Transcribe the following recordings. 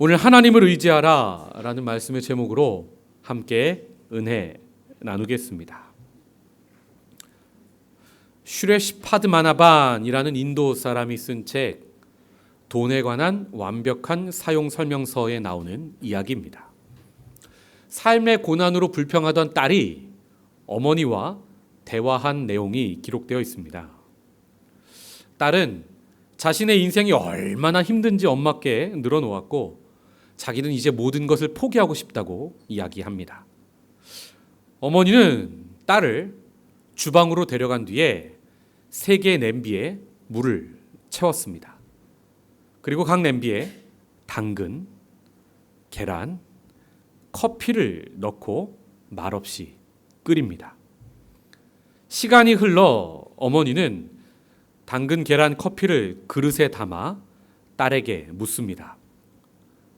오늘 하나님을 의지하라 라는 말씀의 제목으로 함께 은혜 나누겠습니다. 슈레시파드 마나반이라는 인도 사람이 쓴 책 돈에 관한 완벽한 사용 설명서에 나오는 이야기입니다. 삶의 고난으로 불평하던 딸이 어머니와 대화한 내용이 기록되어 있습니다. 딸은 자신의 인생이 얼마나 힘든지 엄마께 늘어놓았고 자기는 이제 모든 것을 포기하고 싶다고 이야기합니다. 어머니는 딸을 주방으로 데려간 뒤에 3개의 냄비에 물을 채웠습니다. 그리고 각 냄비에 당근, 계란, 커피를 넣고 말없이 끓입니다. 시간이 흘러 어머니는 당근, 계란, 커피를 그릇에 담아 딸에게 묻습니다.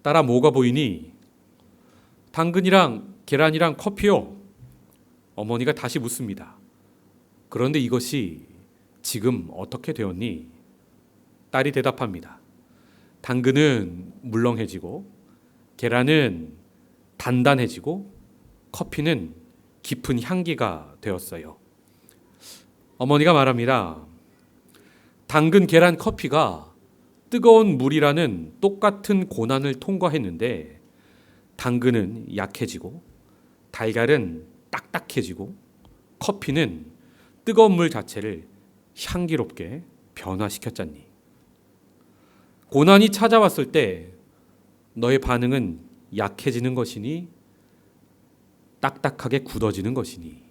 딸아, 뭐가 보이니? 당근이랑 계란이랑 커피요. 어머니가 다시 묻습니다. 그런데 이것이 지금 어떻게 되었니? 딸이 대답합니다. 당근은 물렁해지고 계란은 단단해지고 커피는 깊은 향기가 되었어요. 어머니가 말합니다. 당근, 계란, 커피가 뜨거운 물이라는 똑같은 고난을 통과했는데 당근은 약해지고 달걀은 딱딱해지고 커피는 뜨거운 물 자체를 향기롭게 변화시켰잖니. 고난이 찾아왔을 때 너의 반응은 약해지는 것이니 딱딱하게 굳어지는 것이니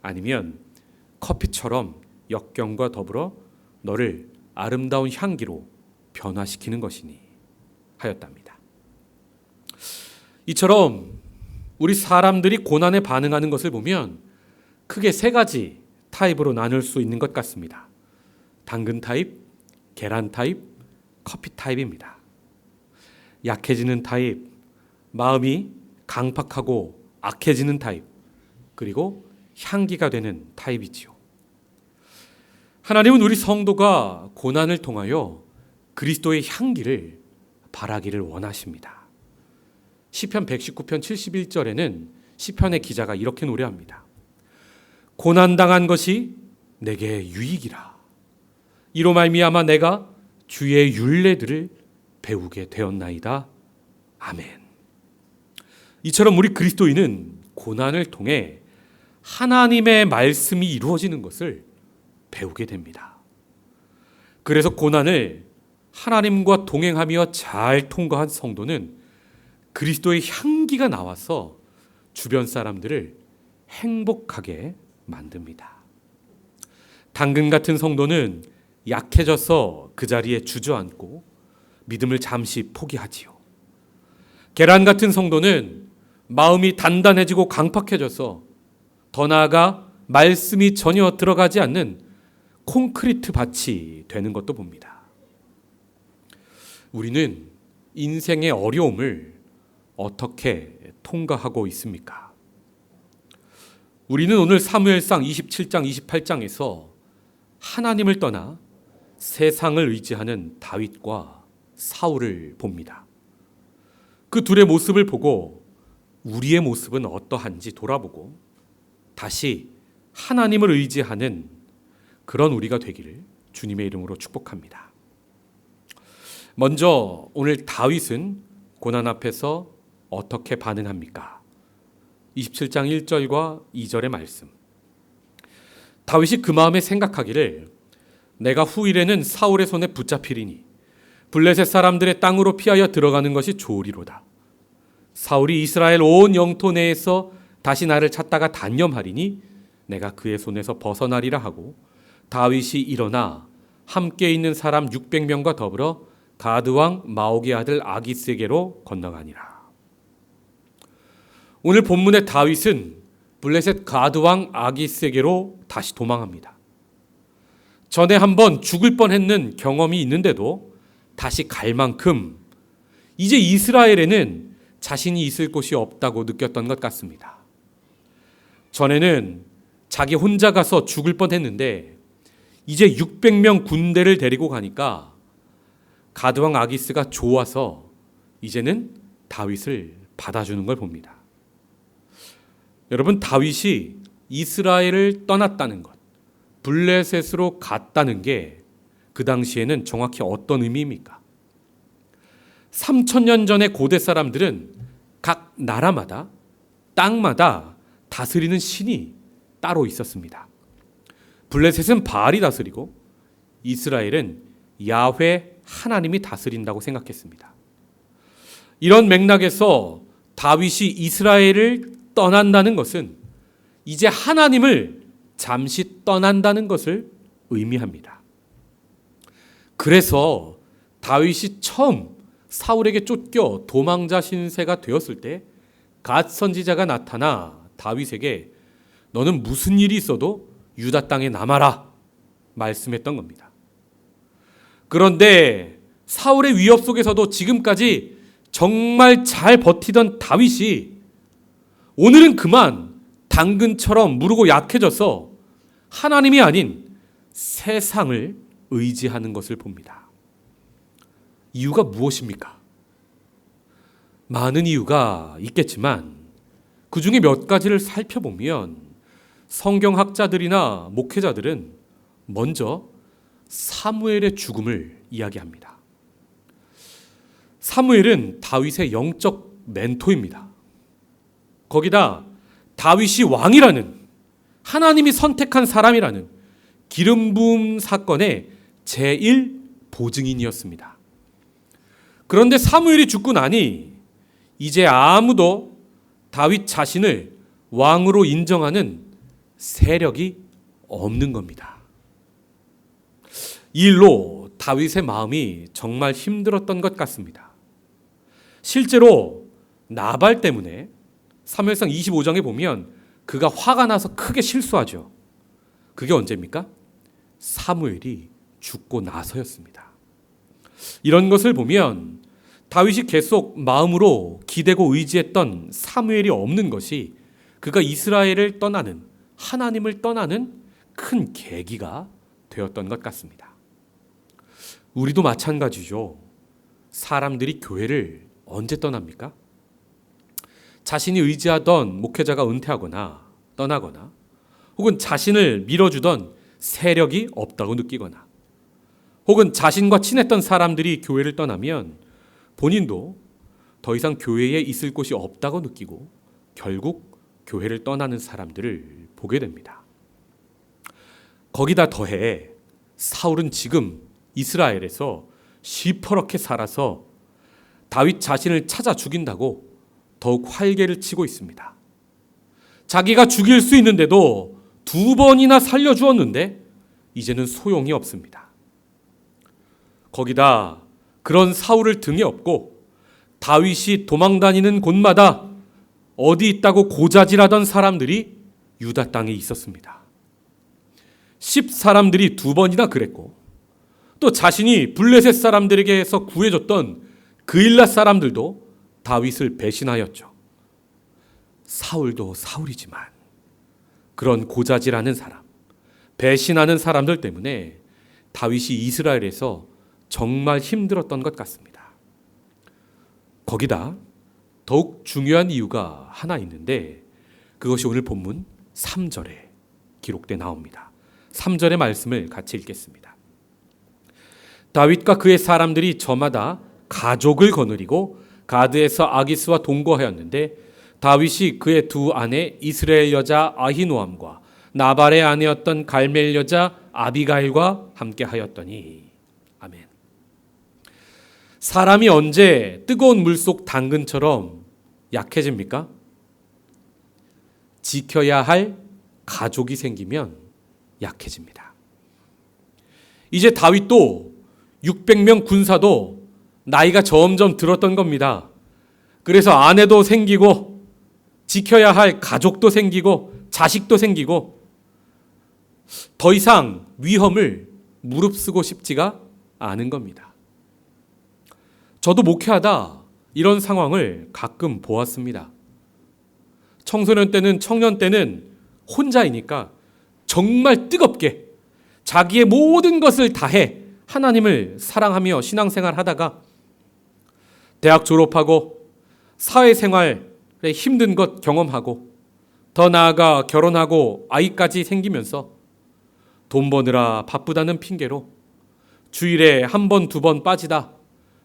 아니면 커피처럼 역경과 더불어 너를 아름다운 향기로 변화시키는 것이니 하였답니다. 이처럼 우리 사람들이 고난에 반응하는 것을 보면 크게 3가지 타입으로 나눌 수 있는 것 같습니다. 당근 타입, 계란 타입, 커피 타입입니다. 약해지는 타입, 마음이 강팍하고 악해지는 타입, 그리고 향기가 되는 타입이지요. 하나님은 우리 성도가 고난을 통하여 그리스도의 향기를 바라기를 원하십니다. 시편 119편 71절에는 시편의 기자가 이렇게 노래합니다. 고난당한 것이 내게 유익이라. 이로 말미암아 내가 주의 율례들을 배우게 되었나이다. 아멘. 이처럼 우리 그리스도인은 고난을 통해 하나님의 말씀이 이루어지는 것을 배우게 됩니다. 그래서 고난을 하나님과 동행하며 잘 통과한 성도는 그리스도의 향기가 나와서 주변 사람들을 행복하게 만듭니다. 당근 같은 성도는 약해져서 그 자리에 주저앉고 믿음을 잠시 포기하지요. 계란 같은 성도는 마음이 단단해지고 강팍해져서 더 나아가 말씀이 전혀 들어가지 않는 콘크리트 밭이 되는 것도 봅니다. 우리는 인생의 어려움을 어떻게 통과하고 있습니까? 우리는 오늘 사무엘상 27장, 28장에서 하나님을 떠나 세상을 의지하는 다윗과 사울을 봅니다. 그 둘의 모습을 보고 우리의 모습은 어떠한지 돌아보고 다시 하나님을 의지하는 그런 우리가 되기를 주님의 이름으로 축복합니다. 먼저 오늘 다윗은 고난 앞에서 어떻게 반응합니까? 27장 1절과 2절의 말씀. 다윗이 그 마음에 생각하기를 내가 후일에는 사울의 손에 붙잡히리니 블레셋 사람들의 땅으로 피하여 들어가는 것이 좋으리로다. 사울이 이스라엘 온 영토 내에서 다시 나를 찾다가 단념하리니 내가 그의 손에서 벗어나리라 하고 다윗이 일어나 함께 있는 사람 600명과 더불어 가드 왕 마옥의 아들 아기스에게로 건너가니라. 오늘 본문의 다윗은 블레셋 가드 왕 아기스에게로 다시 도망합니다. 전에 한번 죽을 뻔했는 경험이 있는데도 다시 갈 만큼 이제 이스라엘에는 자신이 있을 곳이 없다고 느꼈던 것 같습니다. 전에는 자기 혼자 가서 죽을 뻔했는데 이제 600명 군대를 데리고 가니까 가드왕 아기스가 좋아서 이제는 다윗을 받아주는 걸 봅니다. 여러분, 다윗이 이스라엘을 떠났다는 것, 블레셋으로 갔다는 게 그 당시에는 정확히 어떤 의미입니까? 3000년 전의 고대 사람들은 각 나라마다 땅마다 다스리는 신이 따로 있었습니다. 블레셋은 바알이 다스리고 이스라엘은 야훼 하나님이 다스린다고 생각했습니다. 이런 맥락에서 다윗이 이스라엘을 떠난다는 것은 이제 하나님을 잠시 떠난다는 것을 의미합니다. 그래서 다윗이 처음 사울에게 쫓겨 도망자 신세가 되었을 때 갓 선지자가 나타나 다윗에게 너는 무슨 일이 있어도 유다 땅에 남아라 말씀했던 겁니다. 그런데 사울의 위협 속에서도 지금까지 정말 잘 버티던 다윗이 오늘은 그만 당근처럼 무르고 약해져서 하나님이 아닌 세상을 의지하는 것을 봅니다. 이유가 무엇입니까? 많은 이유가 있겠지만 그 중에 몇 가지를 살펴보면 성경학자들이나 목회자들은 먼저 사무엘의 죽음을 이야기합니다. 사무엘은 다윗의 영적 멘토입니다. 거기다 다윗이 왕이라는, 하나님이 선택한 사람이라는 기름 부음 사건의 제1보증인이었습니다. 그런데 사무엘이 죽고 나니 이제 아무도 다윗 자신을 왕으로 인정하는 세력이 없는 겁니다. 이 일로 다윗의 마음이 정말 힘들었던 것 같습니다. 실제로 나발 때문에 사무엘상 25장에 보면 그가 화가 나서 크게 실수하죠. 그게 언제입니까? 사무엘이 죽고 나서였습니다. 이런 것을 보면 다윗이 계속 마음으로 기대고 의지했던 사무엘이 없는 것이 그가 이스라엘을 떠나는, 하나님을 떠나는 큰 계기가 되었던 것 같습니다. 우리도 마찬가지죠. 사람들이 교회를 언제 떠납니까? 자신이 의지하던 목회자가 은퇴하거나 떠나거나 혹은 자신을 밀어주던 세력이 없다고 느끼거나 혹은 자신과 친했던 사람들이 교회를 떠나면 본인도 더 이상 교회에 있을 곳이 없다고 느끼고 결국 교회를 떠나는 사람들을 보게 됩니다. 거기다 더해 사울은 지금 이스라엘에서 시퍼렇게 살아서 다윗 자신을 찾아 죽인다고 더욱 활개를 치고 있습니다. 자기가 죽일 수 있는데도 2번이나 살려주었는데 이제는 소용이 없습니다. 거기다 그런 사울을 등에 업고 다윗이 도망다니는 곳마다 어디 있다고 고자질하던 사람들이 유다 땅에 있었습니다. 10사람들이 2번이나 그랬고 또 자신이 블레셋 사람들에게서 구해줬던 그일랏 사람들도 다윗을 배신하였죠. 사울도 사울이지만 그런 고자질하는 사람, 배신하는 사람들 때문에 다윗이 이스라엘에서 정말 힘들었던 것 같습니다. 거기다 더욱 중요한 이유가 하나 있는데 그것이 오늘 본문 3절에 기록돼 나옵니다. 3절의 말씀을 같이 읽겠습니다. 다윗과 그의 사람들이 저마다 가족을 거느리고 가드에서 아기스와 동거하였는데 다윗이 그의 두 아내 이스라엘 여자 아히노암과 나발의 아내였던 갈멜 여자 아비가일과 함께 하였더니. 아멘. 사람이 언제 뜨거운 물속 당근처럼 약해집니까? 지켜야 할 가족이 생기면 약해집니다. 이제 다윗도 600명 군사도 나이가 점점 들었던 겁니다. 그래서 아내도 생기고 지켜야 할 가족도 생기고 자식도 생기고 더 이상 위험을 무릅쓰고 싶지가 않은 겁니다. 저도 목회하다 이런 상황을 가끔 보았습니다. 청소년 때는, 청년 때는 혼자이니까 정말 뜨겁게 자기의 모든 것을 다해 하나님을 사랑하며 신앙생활 하다가 대학 졸업하고 사회생활에 힘든 것 경험하고 더 나아가 결혼하고 아이까지 생기면서 돈 버느라 바쁘다는 핑계로 주일에 한 번, 두 번 빠지다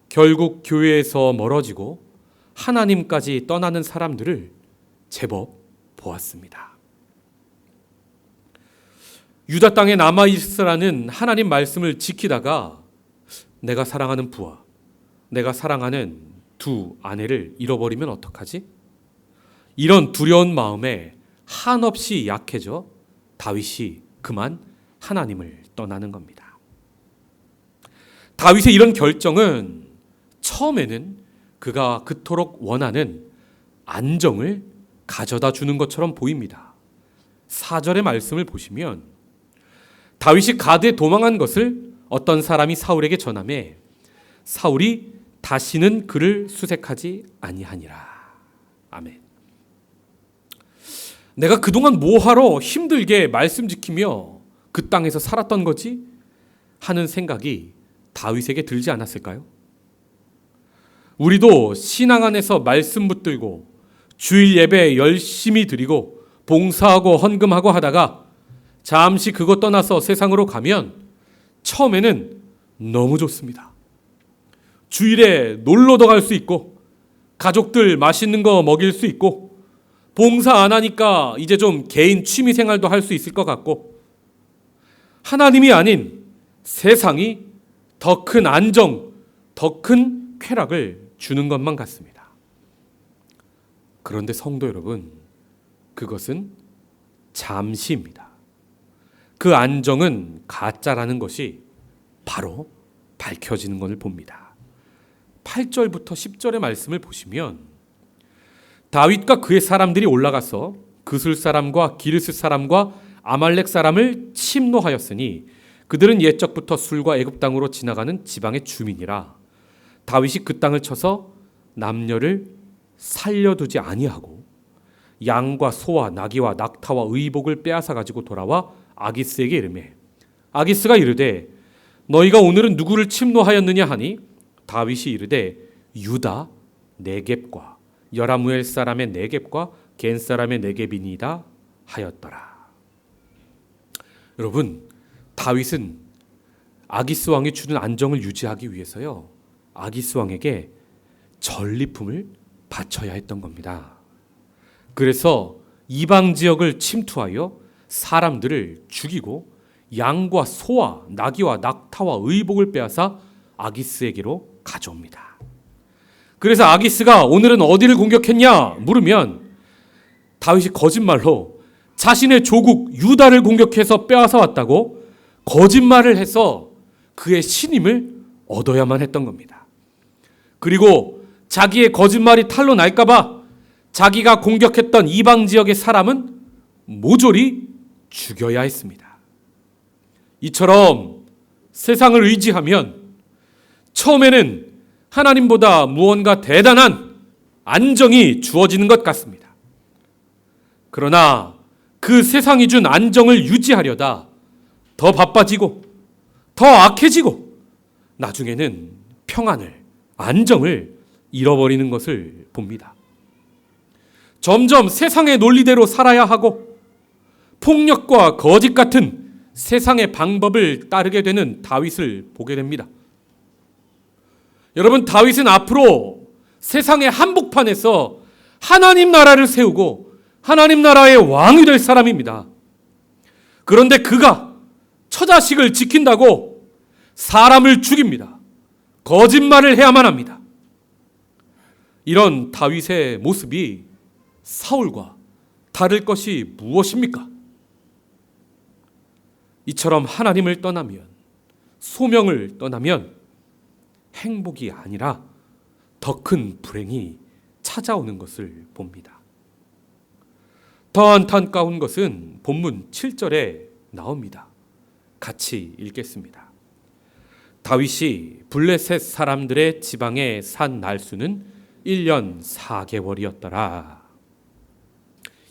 결국 교회에서 멀어지고 하나님까지 떠나는 사람들을 제법 보았습니다. 유다 땅에 남아있으라는 하나님 말씀을 지키다가 내가 사랑하는 부하, 내가 사랑하는 두 아내를 잃어버리면 어떡하지? 이런 두려운 마음에 한없이 약해져 다윗이 그만 하나님을 떠나는 겁니다. 다윗의 이런 결정은 처음에는 그가 그토록 원하는 안정을 가져다 주는 것처럼 보입니다. 4절의 말씀을 보시면 다윗이 가드에 도망한 것을 어떤 사람이 사울에게 전하매 사울이 다시는 그를 수색하지 아니하니라. 아멘. 내가 그동안 뭐하러 힘들게 말씀 지키며 그 땅에서 살았던 거지? 하는 생각이 다윗에게 들지 않았을까요? 우리도 신앙 안에서 말씀 붙들고 주일 예배 열심히 드리고 봉사하고 헌금하고 하다가 잠시 그것 떠나서 세상으로 가면 처음에는 너무 좋습니다. 주일에 놀러도 갈 수 있고 가족들 맛있는 거 먹일 수 있고 봉사 안 하니까 이제 좀 개인 취미 생활도 할 수 있을 것 같고 하나님이 아닌 세상이 더 큰 안정, 더 큰 쾌락을 주는 것만 같습니다. 그런데 성도 여러분, 그것은 잠시입니다. 그 안정은 가짜라는 것이 바로 밝혀지는 것을 봅니다. 8절부터 10절의 말씀을 보시면 다윗과 그의 사람들이 올라가서 그술 사람과 기르스 사람과 아말렉 사람을 침노하였으니 그들은 옛적부터 술과 애굽 땅으로 지나가는 지방의 주민이라. 다윗이 그 땅을 쳐서 남녀를 살려두지 아니하고 양과 소와 나귀와 낙타와 의복을 빼앗아 가지고 돌아와 아기스에게 이르매 아기스가 이르되 너희가 오늘은 누구를 침노하였느냐 하니 다윗이 이르되 유다 네겝과 여라무엘 사람의 네겝과 겐 사람의 네겝이니이다 하였더라. 여러분, 다윗은 아기스 왕이 주는 안정을 유지하기 위해서요 아기스 왕에게 전리품을 바쳐야 했던 겁니다. 그래서 이방 지역을 침투하여 사람들을 죽이고 양과 소와 나귀와 낙타와 의복을 빼앗아 아기스에게로 가져옵니다. 그래서 아기스가 오늘은 어디를 공격했냐 물으면 다윗이 거짓말로 자신의 조국 유다를 공격해서 빼앗아 왔다고 거짓말을 해서 그의 신임을 얻어야만 했던 겁니다. 그리고 자기의 거짓말이 탄로 날까 봐 자기가 공격했던 이방 지역의 사람은 모조리 죽여야 했습니다. 이처럼 세상을 의지하면 처음에는 하나님보다 무언가 대단한 안정이 주어지는 것 같습니다. 그러나 그 세상이 준 안정을 유지하려다 더 바빠지고 더 악해지고 나중에는 평안을, 안정을 잃어버리는 것을 봅니다. 점점 세상의 논리대로 살아야 하고 폭력과 거짓 같은 세상의 방법을 따르게 되는 다윗을 보게 됩니다. 여러분, 다윗은 앞으로 세상의 한복판에서 하나님 나라를 세우고 하나님 나라의 왕이 될 사람입니다. 그런데 그가 처자식을 지킨다고 사람을 죽입니다. 거짓말을 해야만 합니다. 이런 다윗의 모습이 사울과 다를 것이 무엇입니까? 이처럼 하나님을 떠나면, 소명을 떠나면 행복이 아니라 더 큰 불행이 찾아오는 것을 봅니다. 더 안타까운 것은 본문 7절에 나옵니다. 같이 읽겠습니다. 다윗이 블레셋 사람들의 지방에 산 날수는 1년 4개월이었더라.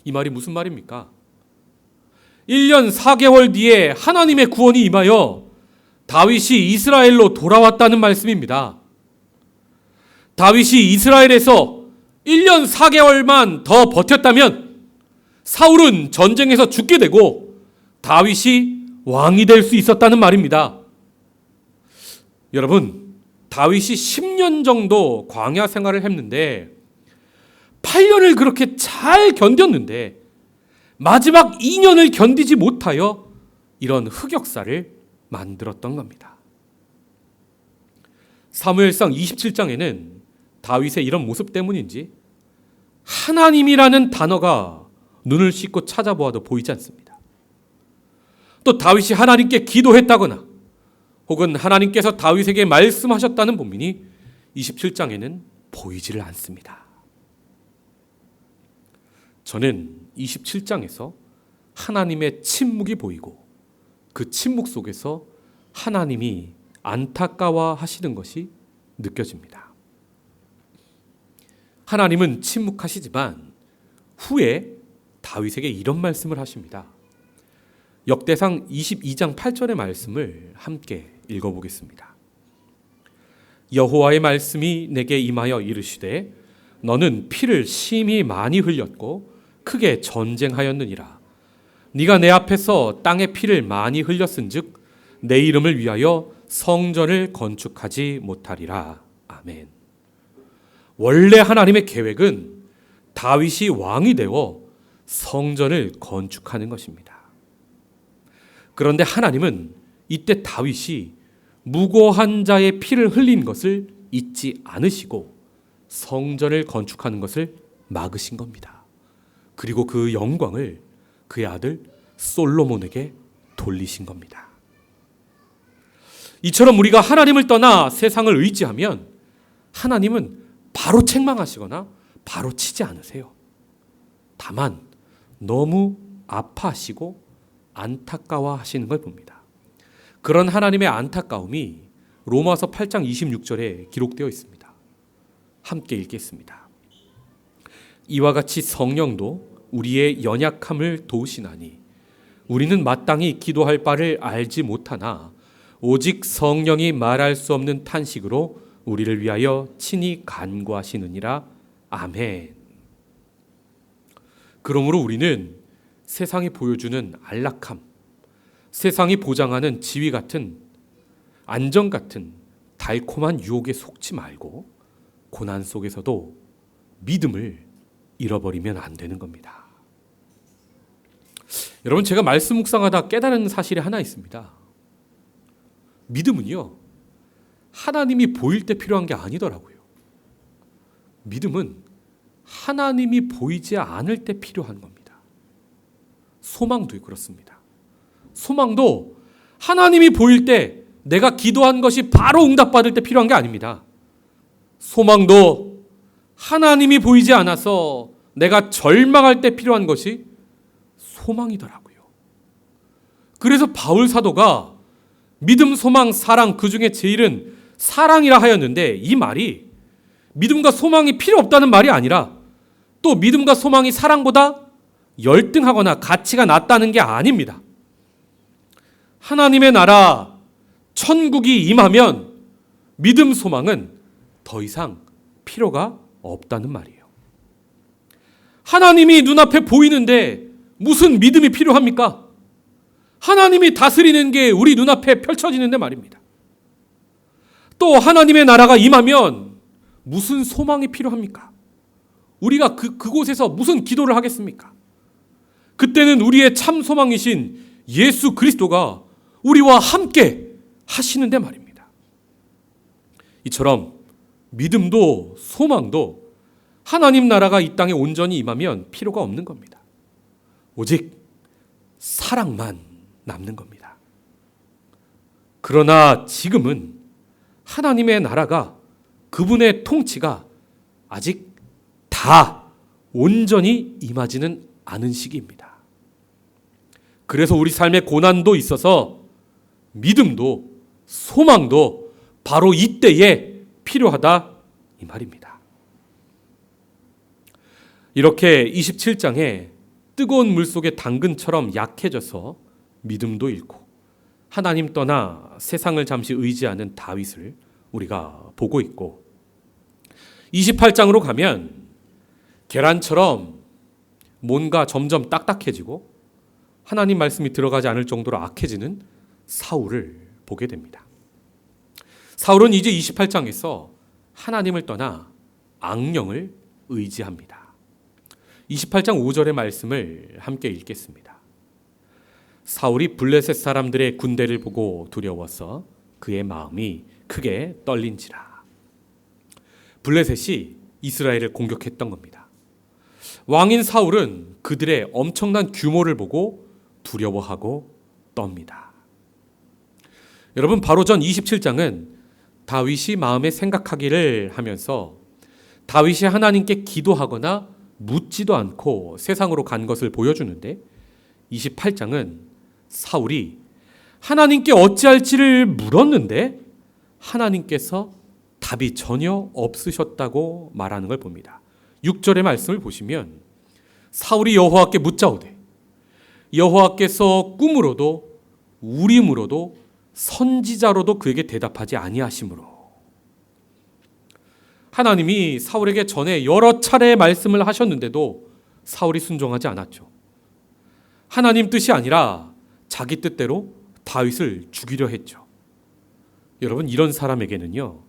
이 말이 무슨 말입니까? 1년 4개월 뒤에 하나님의 구원이 임하여 다윗이 이스라엘로 돌아왔다는 말씀입니다. 다윗이 이스라엘에서 1년 4개월만 더 버텼다면 사울은 전쟁에서 죽게 되고 다윗이 왕이 될 수 있었다는 말입니다. 여러분, 다윗이 10년 정도 광야 생활을 했는데 8년을 그렇게 잘 견뎠는데 마지막 2년을 견디지 못하여 이런 흑역사를 만들었던 겁니다. 사무엘상 27장에는 다윗의 이런 모습 때문인지 하나님이라는 단어가 눈을 씻고 찾아보아도 보이지 않습니다. 또 다윗이 하나님께 기도했다거나 혹은 하나님께서 다윗에게 말씀하셨다는 본문이 27장에는 보이지를 않습니다. 저는 27장에서 하나님의 침묵이 보이고 그 침묵 속에서 하나님이 안타까워하시는 것이 느껴집니다. 하나님은 침묵하시지만 후에 다윗에게 이런 말씀을 하십니다. 역대상 22장 8절의 말씀을 함께 읽어보겠습니다. 여호와의 말씀이 내게 임하여 이르시되 너는 피를 심히 많이 흘렸고 크게 전쟁하였느니라. 네가 내 앞에서 땅에 피를 많이 흘렸은즉 내 이름을 위하여 성전을 건축하지 못하리라. 아멘. 원래 하나님의 계획은 다윗이 왕이 되어 성전을 건축하는 것입니다. 그런데 하나님은 이때 다윗이 무고한 자의 피를 흘린 것을 잊지 않으시고 성전을 건축하는 것을 막으신 겁니다. 그리고 그 영광을 그의 아들 솔로몬에게 돌리신 겁니다. 이처럼 우리가 하나님을 떠나 세상을 의지하면 하나님은 바로 책망하시거나 바로 치지 않으세요. 다만 너무 아파하시고 안타까워하시는 걸 봅니다. 그런 하나님의 안타까움이 로마서 8장 26절에 기록되어 있습니다. 함께 읽겠습니다. 이와 같이 성령도 우리의 연약함을 도우시나니 우리는 마땅히 기도할 바를 알지 못하나 오직 성령이 말할 수 없는 탄식으로 우리를 위하여 친히 간구하시느니라. 아멘. 그러므로 우리는 세상이 보여주는 안락함, 세상이 보장하는 지위 같은 안정 같은 달콤한 유혹에 속지 말고 고난 속에서도 믿음을 잃어버리면 안 되는 겁니다. 여러분, 제가 말씀 묵상하다 깨달은 사실이 하나 있습니다. 믿음은요, 하나님이 보일 때 필요한 게 아니더라고요. 믿음은 하나님이 보이지 않을 때 필요한 겁니다. 소망도 그렇습니다. 소망도 하나님이 보일 때 내가 기도한 것이 바로 응답받을 때 필요한 게 아닙니다. 소망도 하나님이 보이지 않아서 내가 절망할 때 필요한 것이 소망이더라고요. 그래서 바울 사도가 믿음, 소망, 사랑 그 중에 제일은 사랑이라 하였는데 이 말이 믿음과 소망이 필요 없다는 말이 아니라 또 믿음과 소망이 사랑보다 열등하거나 가치가 낮다는 게 아닙니다. 하나님의 나라 천국이 임하면 믿음, 소망은 더 이상 필요가 없다는 말이에요. 하나님이 눈앞에 보이는데 무슨 믿음이 필요합니까? 하나님이 다스리는 게 우리 눈앞에 펼쳐지는데 말입니다. 또 하나님의 나라가 임하면 무슨 소망이 필요합니까? 우리가 그곳에서 무슨 기도를 하겠습니까? 그때는 우리의 참 소망이신 예수 그리스도가 우리와 함께 하시는데 말입니다. 이처럼 믿음도 소망도 하나님 나라가 이 땅에 온전히 임하면 필요가 없는 겁니다. 오직 사랑만 남는 겁니다. 그러나 지금은 하나님의 나라가 그분의 통치가 아직 다 온전히 임하지는 않은 시기입니다. 그래서 우리 삶에 고난도 있어서 믿음도 소망도 바로 이때에 필요하다 이 말입니다. 이렇게 27장에 뜨거운 물속의 당근처럼 약해져서 믿음도 잃고 하나님 떠나 세상을 잠시 의지하는 다윗을 우리가 보고 있고 28장으로 가면 계란처럼 뭔가 점점 딱딱해지고 하나님 말씀이 들어가지 않을 정도로 악해지는 사울을 보게 됩니다. 사울은 이제 28장에서 하나님을 떠나 악령을 의지합니다. 28장 5절의 말씀을 함께 읽겠습니다. 사울이 블레셋 사람들의 군대를 보고 두려워서 그의 마음이 크게 떨린지라. 블레셋이 이스라엘을 공격했던 겁니다. 왕인 사울은 그들의 엄청난 규모를 보고 두려워하고 떱니다. 여러분, 바로 전 27장은 다윗이 마음에 생각하기를 하면서 다윗이 하나님께 기도하거나 묻지도 않고 세상으로 간 것을 보여주는데, 28장은 사울이 하나님께 어찌할지를 물었는데 하나님께서 답이 전혀 없으셨다고 말하는 걸 봅니다. 6절의 말씀을 보시면 사울이 여호와께 묻자오되 여호와께서 꿈으로도 우림으로도 선지자로도 그에게 대답하지 아니하시므로. 하나님이 사울에게 전에 여러 차례 말씀을 하셨는데도 사울이 순종하지 않았죠. 하나님 뜻이 아니라 자기 뜻대로 다윗을 죽이려 했죠. 여러분, 이런 사람에게는요,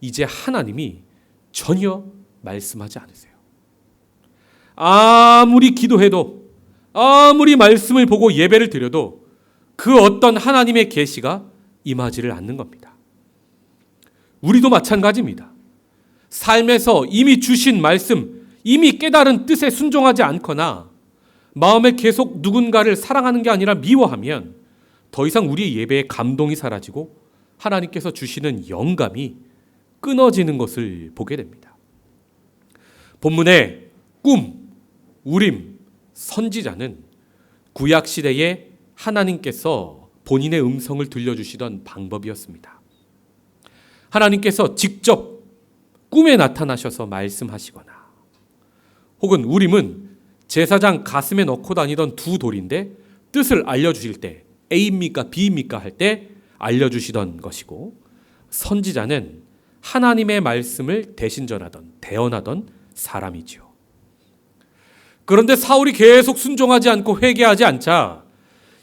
이제 하나님이 전혀 말씀하지 않으세요. 아무리 기도해도, 아무리 말씀을 보고 예배를 드려도 그 어떤 하나님의 계시가 임하지를 않는 겁니다. 우리도 마찬가지입니다. 삶에서 이미 주신 말씀, 이미 깨달은 뜻에 순종하지 않거나 마음에 계속 누군가를 사랑하는 게 아니라 미워하면 더 이상 우리의 예배에 감동이 사라지고 하나님께서 주시는 영감이 끊어지는 것을 보게 됩니다. 본문의 꿈, 우림, 선지자는 구약시대에 하나님께서 본인의 음성을 들려주시던 방법이었습니다. 하나님께서 직접 꿈에 나타나셔서 말씀하시거나, 혹은 우림은 제사장 가슴에 넣고 다니던 두 돌인데 뜻을 알려주실 때 A입니까 B입니까 할 때 알려주시던 것이고, 선지자는 하나님의 말씀을 대신 전하던, 대언하던 사람이지요. 그런데 사울이 계속 순종하지 않고 회개하지 않자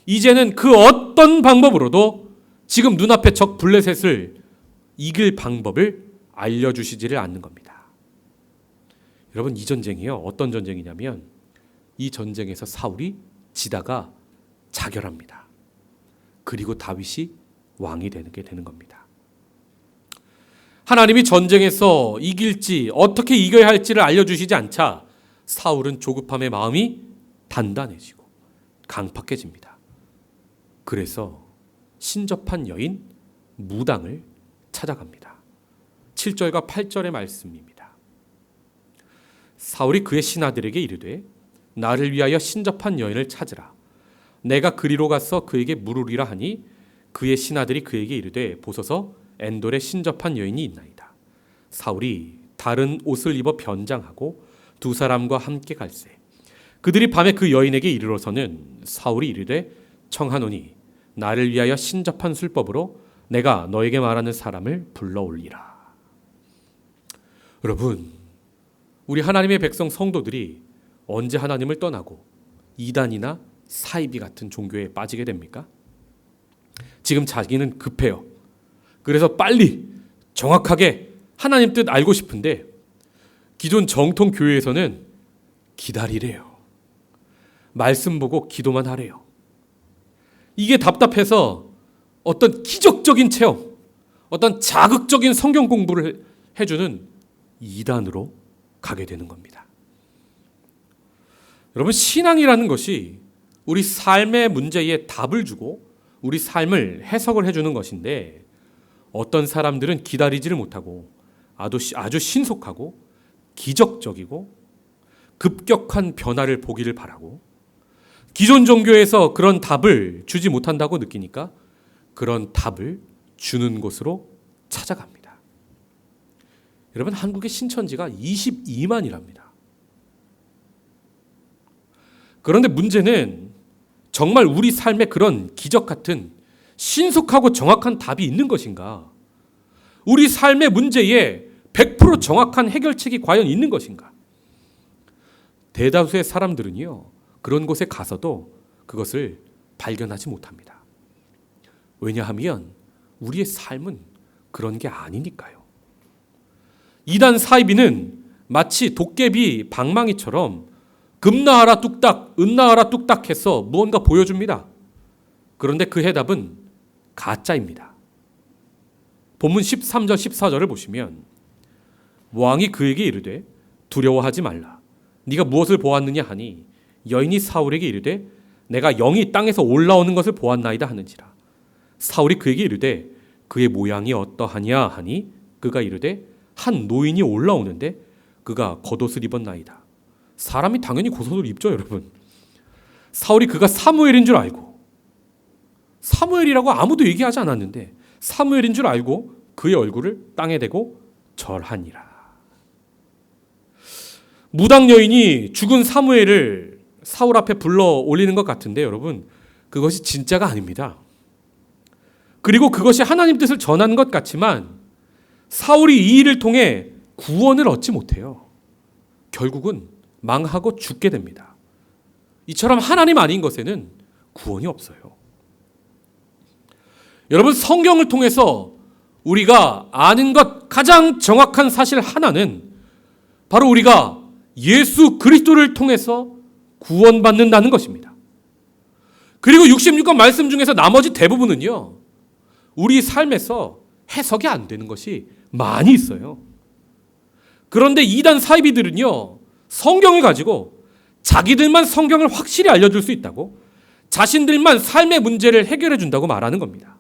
이제는 그 어떤 방법으로도 지금 눈앞에 적 블레셋을 이길 방법을 알려주시지를 않는 겁니다. 여러분, 이 전쟁이요, 어떤 전쟁이냐면 이 전쟁에서 사울이 지다가 자결합니다. 그리고 다윗이 왕이 되게 되는 겁니다. 하나님이 전쟁에서 이길지 어떻게 이겨야 할지를 알려주시지 않자 사울은 조급함의 마음이 단단해지고 강팍해집니다. 그래서 신접한 여인 무당을 찾아갑니다. 7절과 8절의 말씀입니다. 사울이 그의 신하들에게 이르되 나를 위하여 신접한 여인을 찾으라. 내가 그리로 가서 그에게 물으리라 하니 그의 신하들이 그에게 이르되 보소서 엔돌에 신접한 여인이 있나이다. 사울이 다른 옷을 입어 변장하고 두 사람과 함께 갈새. 그들이 밤에 그 여인에게 이르러서는 사울이 이르되 청하노니 나를 위하여 신접한 술법으로 내가 너에게 말하는 사람을 불러올리라. 여러분, 우리 하나님의 백성 성도들이 언제 하나님을 떠나고 이단이나 사이비 같은 종교에 빠지게 됩니까? 지금 자기는 급해요. 그래서 빨리 정확하게 하나님 뜻 알고 싶은데 기존 정통 교회에서는 기다리래요. 말씀 보고 기도만 하래요. 이게 답답해서 어떤 기적적인 체험, 어떤 자극적인 성경 공부를 해주는 이단으로 가게 되는 겁니다. 여러분, 신앙이라는 것이 우리 삶의 문제에 답을 주고 우리 삶을 해석을 해주는 것인데, 어떤 사람들은 기다리지를 못하고 아주 신속하고 기적적이고 급격한 변화를 보기를 바라고, 기존 종교에서 그런 답을 주지 못한다고 느끼니까 그런 답을 주는 곳으로 찾아갑니다. 여러분, 한국의 신천지가 22만이랍니다. 그런데 문제는 정말 우리 삶에 그런 기적 같은 신속하고 정확한 답이 있는 것인가? 우리 삶의 문제에 100% 정확한 해결책이 과연 있는 것인가? 대다수의 사람들은요, 그런 곳에 가서도 그것을 발견하지 못합니다. 왜냐하면 우리의 삶은 그런 게 아니니까요. 이단 사이비는 마치 도깨비 방망이처럼 금 나와라 뚝딱, 은 나와라 뚝딱 해서 무언가 보여줍니다. 그런데 그 해답은 가짜입니다. 본문 13절 14절을 보시면 왕이 그에게 이르되 두려워하지 말라. 네가 무엇을 보았느냐 하니 여인이 사울에게 이르되 내가 영이 땅에서 올라오는 것을 보았나이다 하는지라. 사울이 그에게 이르되 그의 모양이 어떠하냐 하니 그가 이르되 한 노인이 올라오는데 그가 겉옷을 입었나이다. 사람이 당연히 겉옷을 입죠, 여러분. 사울이 그가 사무엘인 줄 알고, 사무엘이라고 아무도 얘기하지 않았는데 사무엘인 줄 알고 그의 얼굴을 땅에 대고 절하니라. 무당 여인이 죽은 사무엘을 사울 앞에 불러 올리는 것 같은데 여러분, 그것이 진짜가 아닙니다. 그리고 그것이 하나님 뜻을 전하는 것 같지만 사울이 이 일을 통해 구원을 얻지 못해요. 결국은 망하고 죽게 됩니다. 이처럼 하나님 아닌 것에는 구원이 없어요. 여러분, 성경을 통해서 우리가 아는 것 가장 정확한 사실 하나는 바로 우리가 예수 그리스도를 통해서 구원받는다는 것입니다. 그리고 66권 말씀 중에서 나머지 대부분은요, 우리 삶에서 해석이 안 되는 것이 많이 있어요. 그런데 이단 사이비들은요, 성경을 가지고 자기들만 성경을 확실히 알려줄 수 있다고, 자신들만 삶의 문제를 해결해 준다고 말하는 겁니다.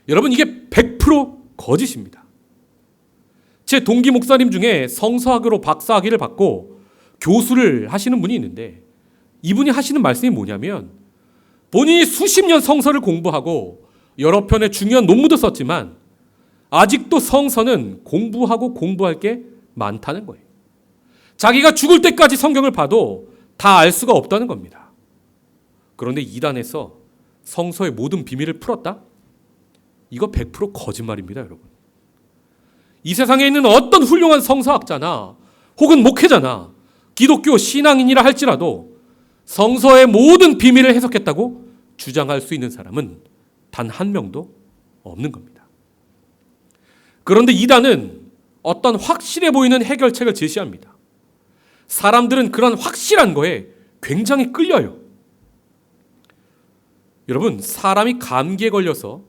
여러분, 이게 100% 거짓입니다. 제 동기 목사님 중에 성서학으로 박사학위를 받고 교수를 하시는 분이 있는데, 이분이 하시는 말씀이 뭐냐면, 본인이 수십 년 성서를 공부하고 여러 편의 중요한 논문도 썼지만 아직도 성서는 공부하고 공부할 게 많다는 거예요. 자기가 죽을 때까지 성경을 봐도 다 알 수가 없다는 겁니다. 그런데 이단에서 성서의 모든 비밀을 풀었다? 이거 100% 거짓말입니다, 여러분. 이 세상에 있는 어떤 훌륭한 성서학자나 혹은 목회자나 기독교 신앙인이라 할지라도 성서의 모든 비밀을 해석했다고 주장할 수 있는 사람은 단 한 명도 없는 겁니다. 그런데 이단은 어떤 확실해 보이는 해결책을 제시합니다. 사람들은 그런 확실한 거에 굉장히 끌려요. 여러분, 사람이 감기에 걸려서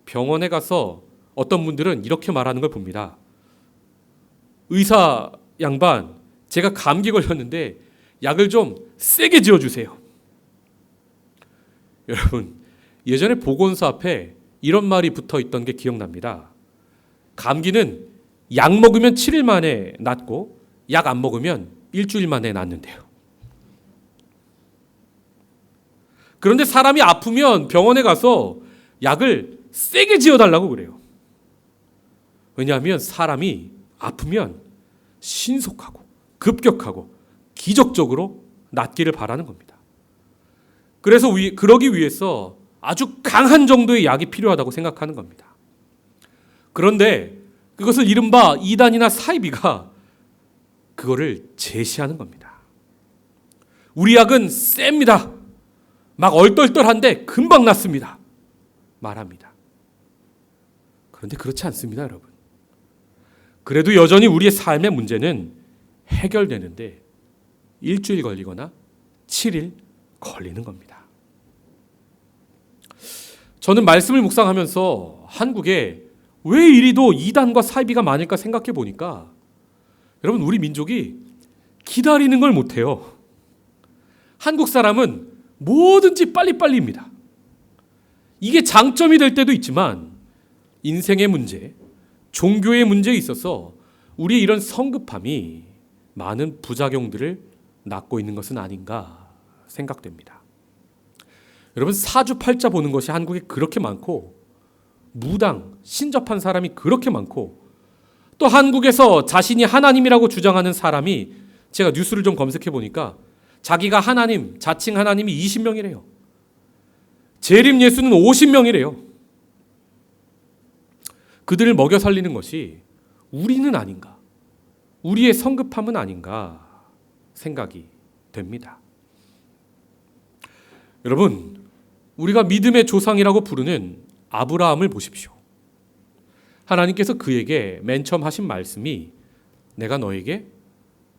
병원에 가서 어떤 분들은 이렇게 말하는 걸 봅니다. 의사 양반, 제가 감기 걸렸는데 약을 좀 세게 지어주세요. 여러분, 예전에 보건소 앞에 이런 말이 붙어 있던 게 기억납니다. 감기는 약 먹으면 7일 만에 낫고 약 안 먹으면 일주일 만에 낫는데요. 그런데 사람이 아프면 병원에 가서 약을 세게 지어달라고 그래요. 왜냐하면 사람이 아프면 신속하고 급격하고 기적적으로 낫기를 바라는 겁니다. 그래서 그러기 위해서 아주 강한 정도의 약이 필요하다고 생각하는 겁니다. 그런데 그것을 이른바 이단이나 사이비가 그거를 제시하는 겁니다. 우리 약은 셉니다. 막 얼떨떨한데 금방 낫습니다. 말합니다. 그런데 그렇지 않습니다, 여러분. 그래도 여전히 우리의 삶의 문제는 해결되는데 일주일 걸리거나 7일 걸리는 겁니다. 저는 말씀을 묵상하면서 한국에 왜 이리도 이단과 사이비가 많을까 생각해 보니까 여러분, 우리 민족이 기다리는 걸 못해요. 한국 사람은 뭐든지 빨리빨리입니다. 이게 장점이 될 때도 있지만 인생의 문제, 종교의 문제에 있어서 우리의 이런 성급함이 많은 부작용들을 낳고 있는 것은 아닌가 생각됩니다. 여러분, 사주팔자 보는 것이 한국에 그렇게 많고 무당, 신접한 사람이 그렇게 많고 또 한국에서 자신이 하나님이라고 주장하는 사람이, 제가 뉴스를 좀 검색해 보니까 자기가 하나님, 자칭 하나님이 20명이래요. 재림 예수는 50명이래요. 그들을 먹여 살리는 것이 우리는 아닌가? 우리의 성급함은 아닌가 생각이 됩니다. 여러분, 우리가 믿음의 조상이라고 부르는 아브라함을 보십시오. 하나님께서 그에게 맨 처음 하신 말씀이 내가 너에게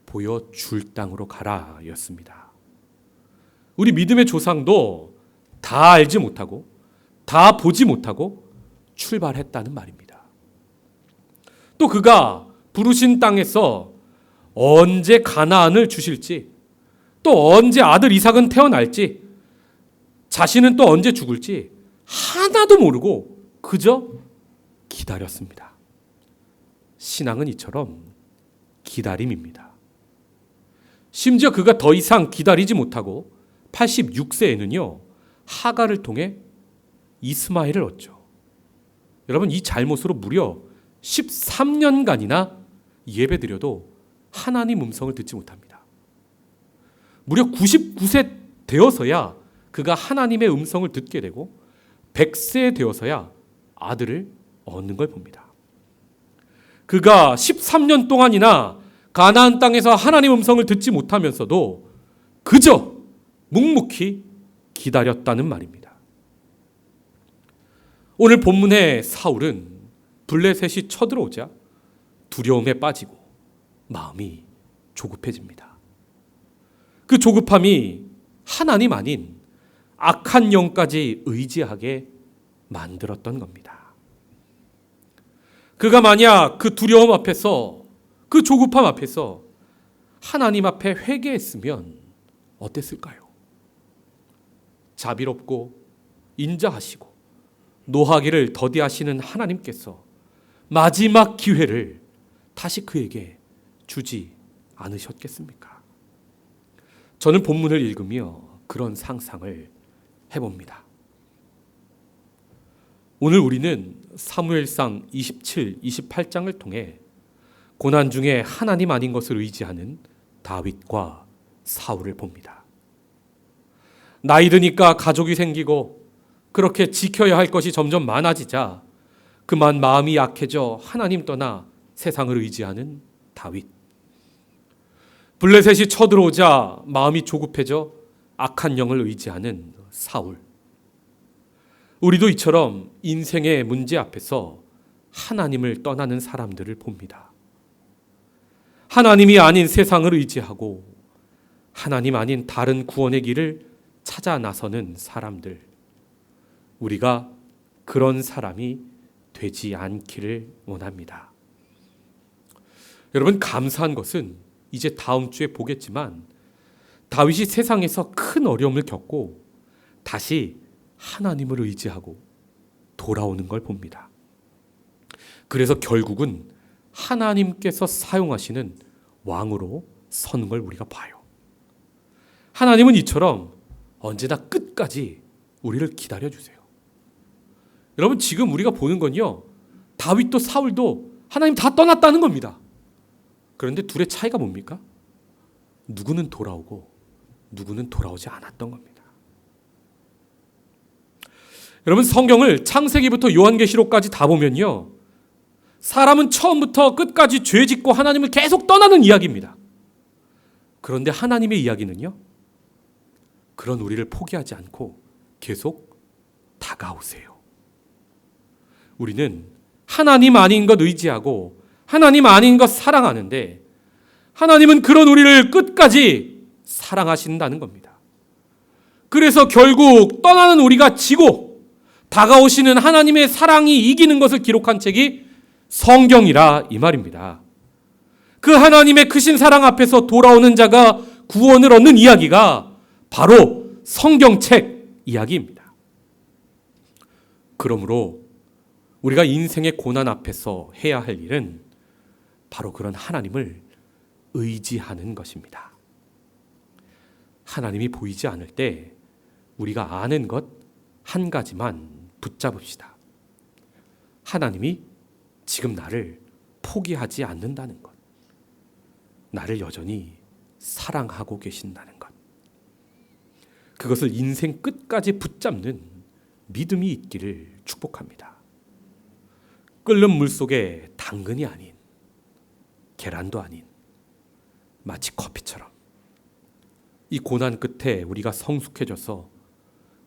보여줄 땅으로 가라 였습니다. 우리 믿음의 조상도 다 알지 못하고 다 보지 못하고 출발했다는 말입니다. 또 그가 부르신 땅에서 언제 가나안을 주실지, 또 언제 아들 이삭은 태어날지, 자신은 또 언제 죽을지 하나도 모르고 그저 기다렸습니다. 신앙은 이처럼 기다림입니다. 심지어 그가 더 이상 기다리지 못하고 86세에는요 하가를 통해 이스마엘을 얻죠. 여러분, 이 잘못으로 무려 13년간이나 예배드려도 하나님 음성을 듣지 못합니다. 무려 99세 되어서야 그가 하나님의 음성을 듣게 되고 100세 되어서야 아들을 얻는 걸 봅니다. 그가 13년 동안이나 가나안 땅에서 하나님 음성을 듣지 못하면서도 그저 묵묵히 기다렸다는 말입니다. 오늘 본문의 사울은 블레셋이 쳐들어오자 두려움에 빠지고 마음이 조급해집니다. 그 조급함이 하나님 아닌 악한 영까지 의지하게 만들었던 겁니다. 그가 만약 그 두려움 앞에서, 그 조급함 앞에서 하나님 앞에 회개했으면 어땠을까요? 자비롭고 인자하시고 노하기를 더디하시는 하나님께서 마지막 기회를 다시 그에게 주지 않으셨겠습니까? 저는 본문을 읽으며 그런 상상을 해봅니다. 오늘 우리는 사무엘상 27, 28장을 통해 고난 중에 하나님 아닌 것을 의지하는 다윗과 사울을 봅니다. 나이 드니까 가족이 생기고 그렇게 지켜야 할 것이 점점 많아지자 그만 마음이 약해져 하나님 떠나 세상을 의지하는 다윗. 블레셋이 쳐들어오자 마음이 조급해져 악한 영을 의지하는 사울. 우리도 이처럼 인생의 문제 앞에서 하나님을 떠나는 사람들을 봅니다. 하나님이 아닌 세상을 의지하고 하나님 아닌 다른 구원의 길을 찾아 나서는 사람들. 우리가 그런 사람이 되지 않기를 원합니다. 여러분, 감사한 것은 이제 다음 주에 보겠지만 다윗이 세상에서 큰 어려움을 겪고 다시 하나님을 의지하고 돌아오는 걸 봅니다. 그래서 결국은 하나님께서 사용하시는 왕으로 서는 걸 우리가 봐요. 하나님은 이처럼 언제나 끝까지 우리를 기다려주세요. 여러분, 지금 우리가 보는 건요, 다윗도 사울도 하나님 다 떠났다는 겁니다. 그런데 둘의 차이가 뭡니까? 누구는 돌아오고 누구는 돌아오지 않았던 겁니다. 여러분, 성경을 창세기부터 요한계시록까지 다 보면요, 사람은 처음부터 끝까지 죄 짓고 하나님을 계속 떠나는 이야기입니다. 그런데 하나님의 이야기는요, 그런 우리를 포기하지 않고 계속 다가오세요. 우리는 하나님 아닌 것 의지하고 하나님 아닌 것 사랑하는데 하나님은 그런 우리를 끝까지 사랑하신다는 겁니다. 그래서 결국 떠나는 우리가 지고 다가오시는 하나님의 사랑이 이기는 것을 기록한 책이 성경이라 이 말입니다. 그 하나님의 크신 사랑 앞에서 돌아오는 자가 구원을 얻는 이야기가 바로 성경책 이야기입니다. 그러므로 우리가 인생의 고난 앞에서 해야 할 일은 바로 그런 하나님을 의지하는 것입니다. 하나님이 보이지 않을 때 우리가 아는 것 한 가지만 붙잡읍시다. 하나님이 지금 나를 포기하지 않는다는 것. 나를 여전히 사랑하고 계신다는 것. 그것을 인생 끝까지 붙잡는 믿음이 있기를 축복합니다. 끓는 물 속에 당근이 아닌 계란도 아닌 마치 커피처럼 이 고난 끝에 우리가 성숙해져서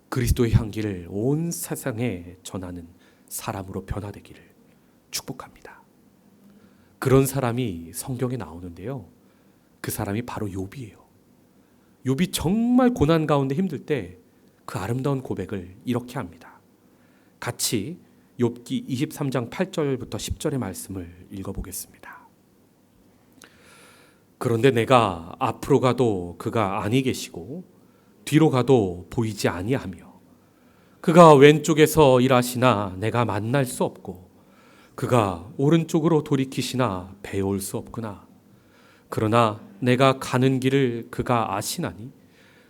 그리스도의 향기를 온 세상에 전하는 사람으로 변화되기를 축복합니다. 그런 사람이 성경에 나오는데요. 그 사람이 바로 욥이에요. 욥이 정말 고난 가운데 힘들 때 그 아름다운 고백을 이렇게 합니다. 같이 욥기 23장 8절부터 10절의 말씀을 읽어보겠습니다. 그런데 내가 앞으로 가도 그가 아니 계시고 뒤로 가도 보이지 아니하며 그가 왼쪽에서 일하시나 내가 만날 수 없고 그가 오른쪽으로 돌이키시나 배울 수 없구나. 그러나 내가 가는 길을 그가 아시나니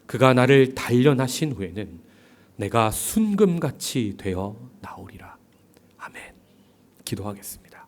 그가 나를 단련하신 후에는 내가 순금같이 되어 나오리라. 아멘. 기도하겠습니다.